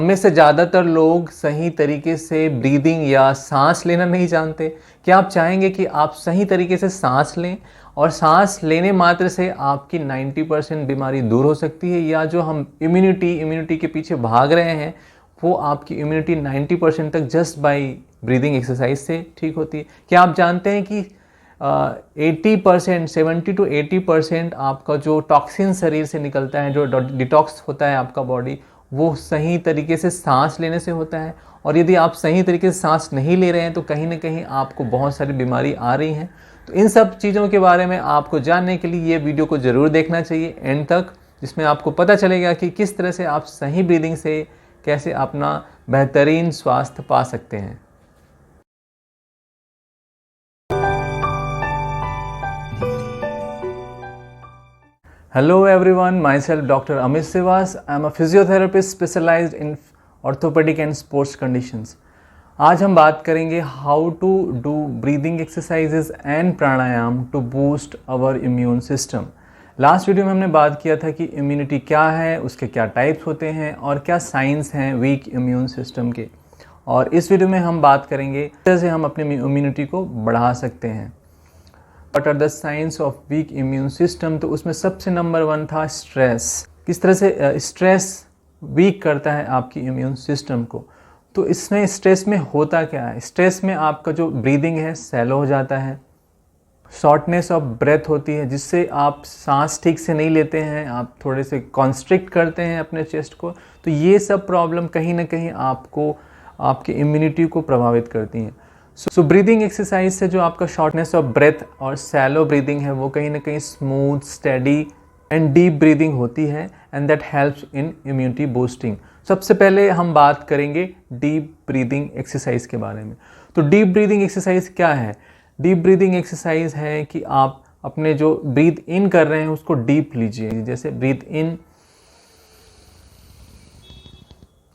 हम में से ज़्यादातर लोग सही तरीके से ब्रीदिंग या सांस लेना नहीं जानते। क्या आप चाहेंगे कि आप सही तरीके से सांस लें और सांस लेने मात्र से आपकी 90% बीमारी दूर हो सकती है, या जो हम इम्यूनिटी के पीछे भाग रहे हैं वो आपकी इम्यूनिटी 90% तक जस्ट बाय ब्रीदिंग एक्सरसाइज से ठीक होती है। क्या आप जानते हैं कि 80% 70 to 80% आपका जो टॉक्सिन शरीर से निकलता है, जो डिटॉक्स होता है आपका बॉडी, वो सही तरीके से सांस लेने से होता है। और यदि आप सही तरीके से सांस नहीं ले रहे हैं तो कहीं ना कहीं आपको बहुत सारी बीमारी आ रही हैं। तो इन सब चीज़ों के बारे में आपको जानने के लिए ये वीडियो को ज़रूर देखना चाहिए एंड तक, जिसमें आपको पता चलेगा कि किस तरह से आप सही ब्रीदिंग से कैसे अपना बेहतरीन स्वास्थ्य पा सकते हैं। Hello everyone, myself Dr. Amit Sivas. I am a physiotherapist specialized in orthopedic and sports conditions. आज हम बात करेंगे how to do breathing exercises and pranayam to boost our immune system. Last video में हमने बात किया था कि इम्यूनिटी क्या है, उसके क्या टाइप्स होते हैं और क्या साइंस हैं वीक इम्यून सिस्टम के। और इस वीडियो में हम बात करेंगे कैसे हम अपनी इम्यूनिटी को बढ़ा सकते हैं। What are the signs of weak immune system? तो उसमें सबसे नंबर 1 था स्ट्रेस। किस तरह से स्ट्रेस वीक करता है आपकी इम्यून सिस्टम को। तो इसमें स्ट्रेस में होता क्या है, स्ट्रेस में आपका जो ब्रीदिंग है सैलो हो जाता है, शॉर्टनेस ऑफ ब्रेथ होती है जिससे आप सांस ठीक से नहीं लेते हैं, आप थोड़े से कॉन्स्ट्रिक्ट करते हैं अपने चेस्ट को। तो ये सब प्रॉब्लम कहीं ना कहीं आपको आपकी इम्यूनिटी को प्रभावित करती हैं। सो ब्रीदिंग एक्सरसाइज से जो आपका शॉर्टनेस ऑफ ब्रेथ और सैलो ब्रीदिंग है वो कहीं ना कहीं smooth, steady and deep breathing होती है and that helps in immunity boosting. सबसे पहले हम बात करेंगे डीप ब्रीदिंग एक्सरसाइज के बारे में। तो डीप ब्रीदिंग एक्सरसाइज क्या है? डीप ब्रीदिंग एक्सरसाइज है कि आप अपने जो ब्रीथ इन कर रहे हैं उसको डीप लीजिए, जैसे breathe in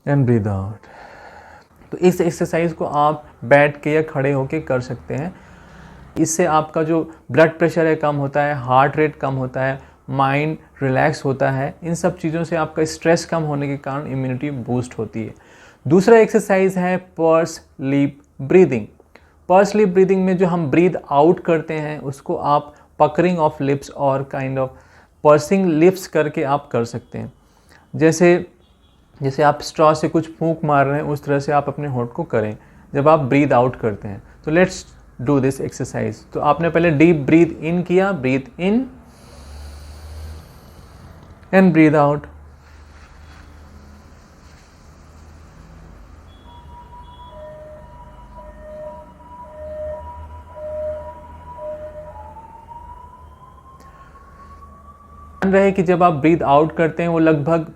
and breathe out. तो इस एक्सरसाइज को आप बैठ के या खड़े होके कर सकते हैं। इससे आपका जो ब्लड प्रेशर है कम होता है, हार्ट रेट कम होता है, माइंड रिलैक्स होता है। इन सब चीज़ों से आपका स्ट्रेस कम होने के कारण इम्यूनिटी बूस्ट होती है। दूसरा एक्सरसाइज है purse lip breathing. Purse lip breathing में जो हम ब्रीद आउट करते हैं उसको आप पकरिंग ऑफ लिप्स और काइंड ऑफ पर्सिंग लिप्स करके आप कर सकते हैं। जैसे आप स्ट्रॉ से कुछ फूंक मार रहे हैं उस तरह से आप अपने होंठ को करें जब आप ब्रीद आउट करते हैं। तो लेट्स डू दिस एक्सरसाइज। तो आपने पहले डीप ब्रीथ इन किया, breathe in and breathe out. ध्यान रहे कि जब आप ब्रीथ आउट करते हैं वो लगभग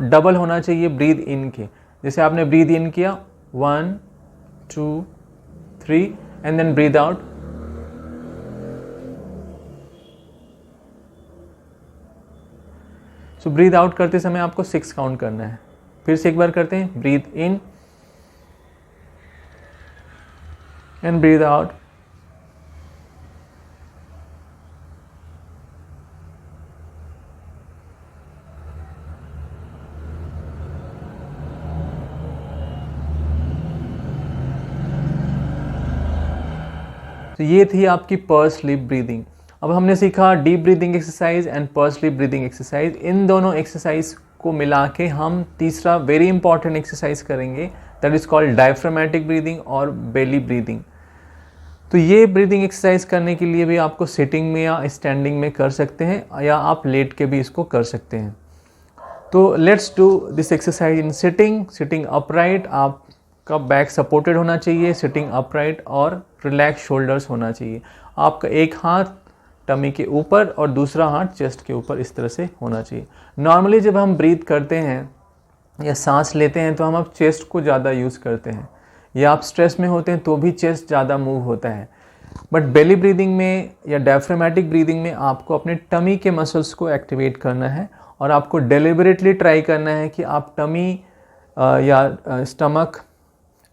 डबल होना चाहिए ब्रीद इन के। जैसे आपने ब्रीद इन किया 1 2 3 and then breathe out. So breathe out करते समय आपको 6 काउंट करना है। फिर से एक बार करते हैं, breathe in and breathe out. तो ये थी आपकी पर्स लिप ब्रीदिंग। अब हमने सीखा deep breathing exercise and purse lip breathing exercise. इन दोनों एक्सरसाइज को मिला के हम तीसरा वेरी इंपॉर्टेंट एक्सरसाइज करेंगे, that is called diaphragmatic breathing और बेली ब्रीदिंग। तो ये ब्रीदिंग एक्सरसाइज करने के लिए भी आपको सिटिंग में या स्टैंडिंग में कर सकते हैं, या आप लेट के भी इसको कर सकते हैं। तो let's do this exercise in sitting upright. आपका बैक सपोर्टेड होना चाहिए, सिटिंग अपराइट, और रिलैक्स शोल्डर्स होना चाहिए। आपका एक हाथ टमी के ऊपर और दूसरा हाथ चेस्ट के ऊपर इस तरह से होना चाहिए। नॉर्मली जब हम ब्रीथ करते हैं या सांस लेते हैं तो हम अब चेस्ट को ज़्यादा यूज़ करते हैं, या आप स्ट्रेस में होते हैं तो भी चेस्ट ज़्यादा मूव होता है। बट बेली ब्रीदिंग में या डायफ्रामेटिक ब्रीदिंग में आपको अपने टमी के मसल्स को एक्टिवेट करना है और आपको डेलिबरेटली ट्राई करना है कि आप टमी या स्टमक,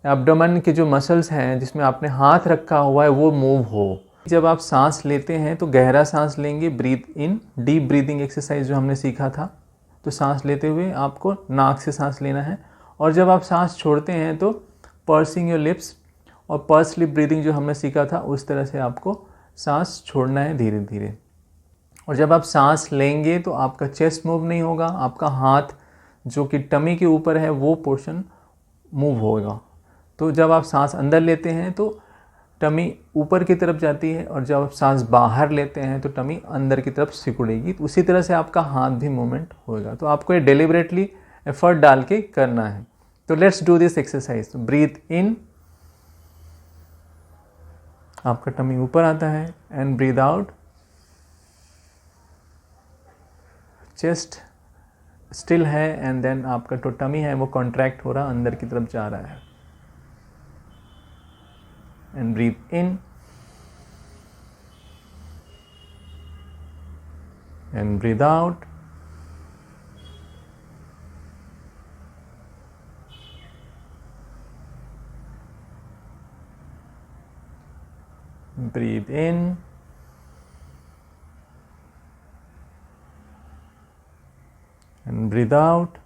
एब्डोमेन के जो मसल्स हैं जिसमें आपने हाथ रखा हुआ है वो मूव हो। जब आप सांस लेते हैं तो गहरा सांस लेंगे, ब्रीथ इन, डीप ब्रीदिंग एक्सरसाइज जो हमने सीखा था, तो सांस लेते हुए आपको नाक से सांस लेना है, और जब आप सांस छोड़ते हैं तो पर्सिंग योर लिप्स और पर्स लिप ब्रीदिंग जो हमने सीखा था उस तरह से आपको सांस छोड़ना है धीरे धीरे। और जब आप सांस लेंगे तो आपका चेस्ट मूव नहीं होगा, आपका हाथ जो कि टमी के ऊपर है वो पोर्शन मूव होगा। तो जब आप सांस अंदर लेते हैं तो टमी ऊपर की तरफ जाती है, और जब आप सांस बाहर लेते हैं तो टमी अंदर की तरफ सिकुड़ेगी। तो उसी तरह से आपका हाथ भी मूवमेंट होगा। तो आपको ये डेलिबरेटली एफर्ट डाल के करना है। तो let's do this exercise. Breathe in, आपका टमी ऊपर आता है, and breathe out, chest still है, एंड देन आपका जो टमी है वो कॉन्ट्रैक्ट हो रहा, अंदर की तरफ जा रहा है। And breathe in and breathe out, breathe in and breathe out,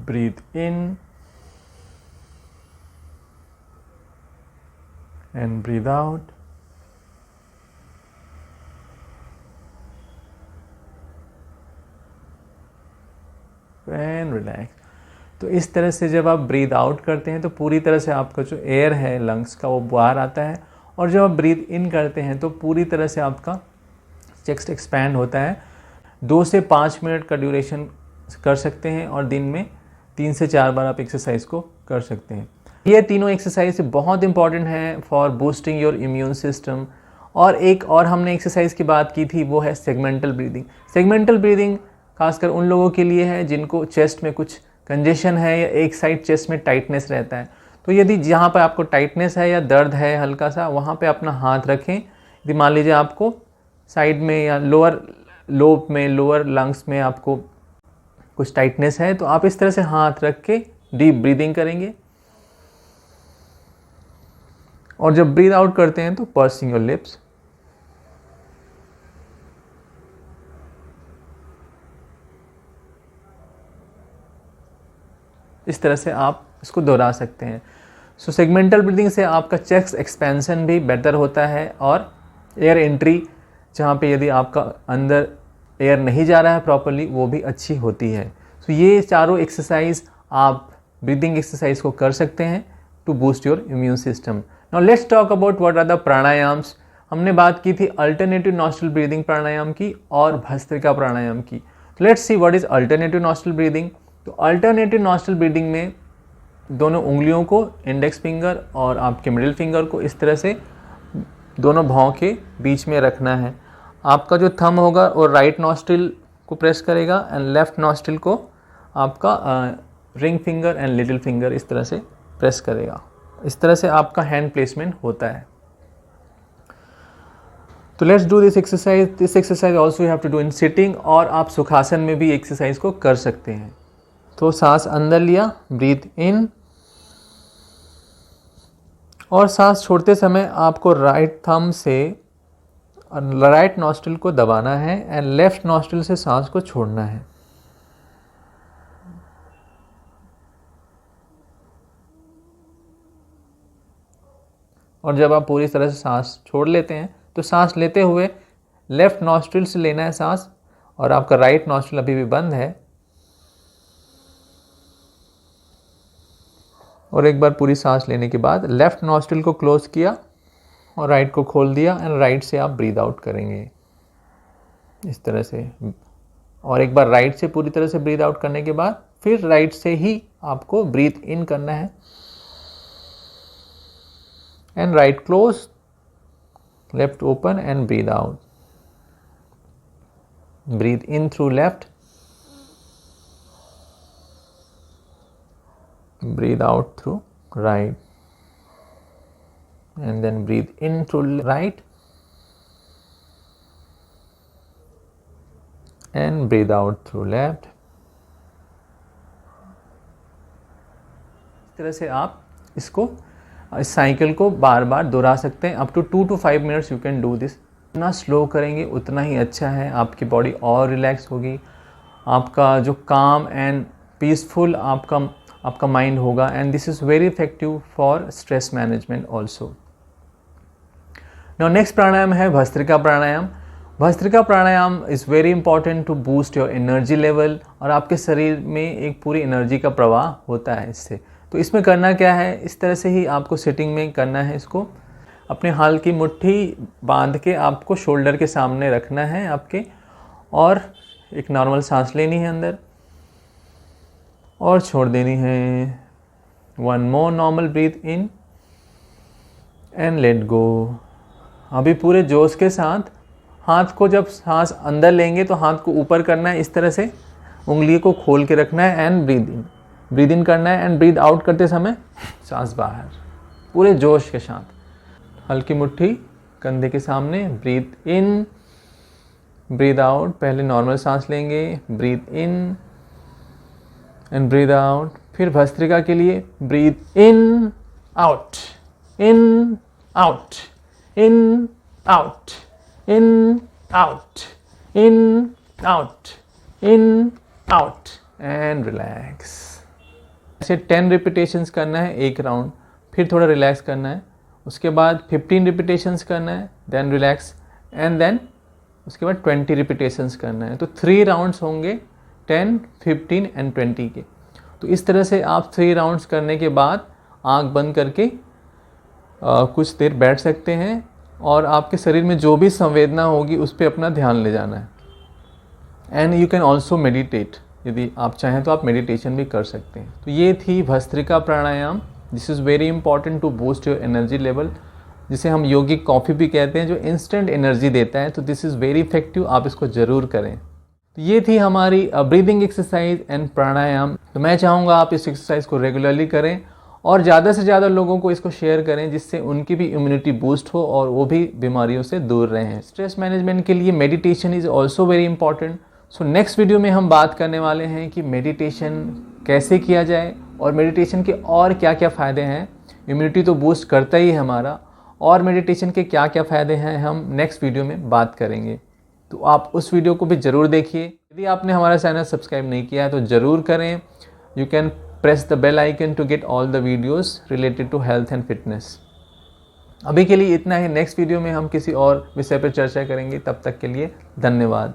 breathe in and breathe out, and relax। तो इस तरह से जब आप ब्रीथ आउट करते हैं तो पूरी तरह से आपका जो एयर है लंग्स का वो बाहर आता है, और जब आप ब्रीथ इन करते हैं तो पूरी तरह से आपका चेस्ट एक्सपैंड होता है। 2 से 5 मिनट का ड्यूरेशन कर सकते हैं, और दिन में 3 से 4 बार आप एक्सरसाइज को कर सकते हैं। ये तीनों एक्सरसाइज बहुत इंपॉर्टेंट हैं for boosting your immune system. और एक और हमने एक्सरसाइज की बात की थी, वो है सेगमेंटल ब्रीदिंग। सेगमेंटल ब्रीदिंग खासकर उन लोगों के लिए है जिनको चेस्ट में कुछ कंजेशन है या एक साइड चेस्ट में टाइटनेस रहता है। तो यदि जहाँ पर आपको टाइटनेस है या दर्द है हल्का सा, वहाँ पे अपना हाथ रखें। यदि मान लीजिए आपको साइड में या लोअर लोब में, लोअर लंग्स में आपको कुछ टाइटनेस है, तो आप इस तरह से हाथ रख के डीप ब्रीदिंग करेंगे, और जब ब्रीद आउट करते हैं तो पर्सिंग योर लिप्स। इस तरह से आप इसको दोहरा सकते हैं। सो सेगमेंटल ब्रीदिंग से आपका चेस्ट एक्सपेंशन भी बेटर होता है, और एयर एंट्री जहाँ पे यदि आपका अंदर एयर नहीं जा रहा है प्रॉपरली, वो भी अच्छी होती है। सो ये चारों एक्सरसाइज आप ब्रीदिंग एक्सरसाइज को कर सकते हैं to boost your immune system. Now let's talk about what are the pranayams. हमने बात की थी अल्टरनेटिव नॉस्ट्रल ब्रीदिंग प्राणायाम की और भस्त्रिका प्राणायाम की। Let's see what is alternative nostril breathing. तो अल्टरनेटिव नॉस्ट्रल ब्रीदिंग में दोनों उंगलियों को, इंडेक्स फिंगर और आपके मिडिल फिंगर को इस तरह से दोनों भौं के बीच में रखना है। आपका जो थंब होगा वो राइट नॉस्ट्रिल को प्रेस करेगा, एंड लेफ्ट नॉस्ट्रिल को आपका ring finger and little finger इस तरह से प्रेस करेगा। इस तरह से आपका हैंड प्लेसमेंट होता है। तो let's do this exercise. This exercise also you have to do in sitting, और आप सुखासन में भी एक्सरसाइज को कर सकते हैं। तो सांस अंदर लिया, ब्रीथ इन, और सांस छोड़ते समय आपको राइट थंब से राइट नॉस्ट्रिल को दबाना है, एंड लेफ्ट नॉस्ट्रिल से सांस को छोड़ना है। और जब आप पूरी तरह से सांस छोड़ लेते हैं तो सांस लेते हुए लेफ्ट नॉस्ट्रिल से लेना है सांस, और आपका राइट नॉस्ट्रिल अभी भी बंद है। और एक बार पूरी सांस लेने के बाद लेफ्ट नॉस्ट्रिल को क्लोज किया और राइट को खोल दिया, एंड राइट से आप ब्रीद आउट करेंगे इस तरह से। और एक बार राइट से पूरी तरह से ब्रीद आउट करने के बाद फिर राइट से ही आपको ब्रीथ इन करना है, and right close, left open, and breathe out. Breathe in through left, breathe out through right, and then breathe in through right and breathe out through left। इस तरह से आप इसको इस साइकिल को बार बार दोहरा सकते हैं। Up to 2 to 5 minutes you can do this. जितना स्लो करेंगे उतना ही अच्छा है, आपकी बॉडी और रिलैक्स होगी, आपका जो काम एंड पीसफुल आपका माइंड होगा, and this is very effective for stress management also. Now next pranayama है Bhastrika pranayama. Bhastrika pranayama is very important to boost your energy level, और आपके शरीर में एक पूरी एनर्जी का प्रवाह होता है इससे। तो इसमें करना क्या है, इस तरह से ही आपको सिटिंग में करना है। इसको अपने हाथ की मुट्ठी बांध के आपको शोल्डर के सामने रखना है आपके, और एक नॉर्मल सांस लेनी है अंदर और छोड़ देनी है। 1 more normal breath in and let go. अभी पूरे जोश के साथ हाथ को, जब सांस अंदर लेंगे तो हाथ को ऊपर करना है इस तरह से, उंगली को खोल के रखना है एंड ब्रीद इन करना है, एंड ब्रीद आउट करते समय सांस बाहर, पूरे जोश के साथ। हल्की मुट्ठी कंधे के सामने, ब्रीद इन, ब्रीद आउट। पहले नॉर्मल सांस लेंगे, breathe in and breathe out. फिर भस्त्रिका के लिए breathe in out, in out, in out, in out, in out, in out, and relax. ऐसे 10 रिपीटेशंस करना है एक राउंड, फिर थोड़ा रिलैक्स करना है, उसके बाद 15 रिपीटेशंस करना है, देन रिलैक्स, एंड देन उसके बाद 20 रिपीटेशंस करना है। तो 3 राउंड्स होंगे, 10, 15 एंड 20 के। तो इस तरह से आप 3 राउंड्स करने के बाद आंख बंद करके कुछ देर बैठ सकते हैं, और आपके शरीर में जो भी संवेदना होगी उस पर अपना ध्यान ले जाना है। And you can also meditate, यदि आप चाहें तो आप मेडिटेशन भी कर सकते हैं। तो ये थी Bhastrika pranayama. This is very important to boost your energy level, जिसे हम योगिक कॉफ़ी भी कहते हैं, जो इंस्टेंट एनर्जी देता है। तो दिस इज़ वेरी इफेक्टिव, आप इसको ज़रूर करें। तो ये थी हमारी ब्रीदिंग एक्सरसाइज एंड प्राणायाम। तो मैं चाहूँगा आप इस एक्सरसाइज को रेगुलरली करें और ज़्यादा से ज़्यादा लोगों को इसको शेयर करें, जिससे उनकी भी इम्यूनिटी बूस्ट हो और वो भी बीमारियों से दूर रहें। स्ट्रेस मैनेजमेंट के लिए meditation is also very important. So next video में हम बात करने वाले हैं कि मेडिटेशन कैसे किया जाए और मेडिटेशन के और क्या क्या फ़ायदे हैं। इम्यूनिटी तो बूस्ट करता ही है हमारा, और मेडिटेशन के क्या क्या फ़ायदे हैं हम नेक्स्ट वीडियो में बात करेंगे। तो आप उस वीडियो को भी ज़रूर देखिए। यदि आपने हमारा चैनल सब्सक्राइब नहीं किया है तो ज़रूर करें। You can press the bell icon to get all the videos related to health and fitness। अभी के लिए इतना ही। नेक्स्ट वीडियो में हम किसी और विषय पर चर्चा करेंगे। तब तक के लिए धन्यवाद।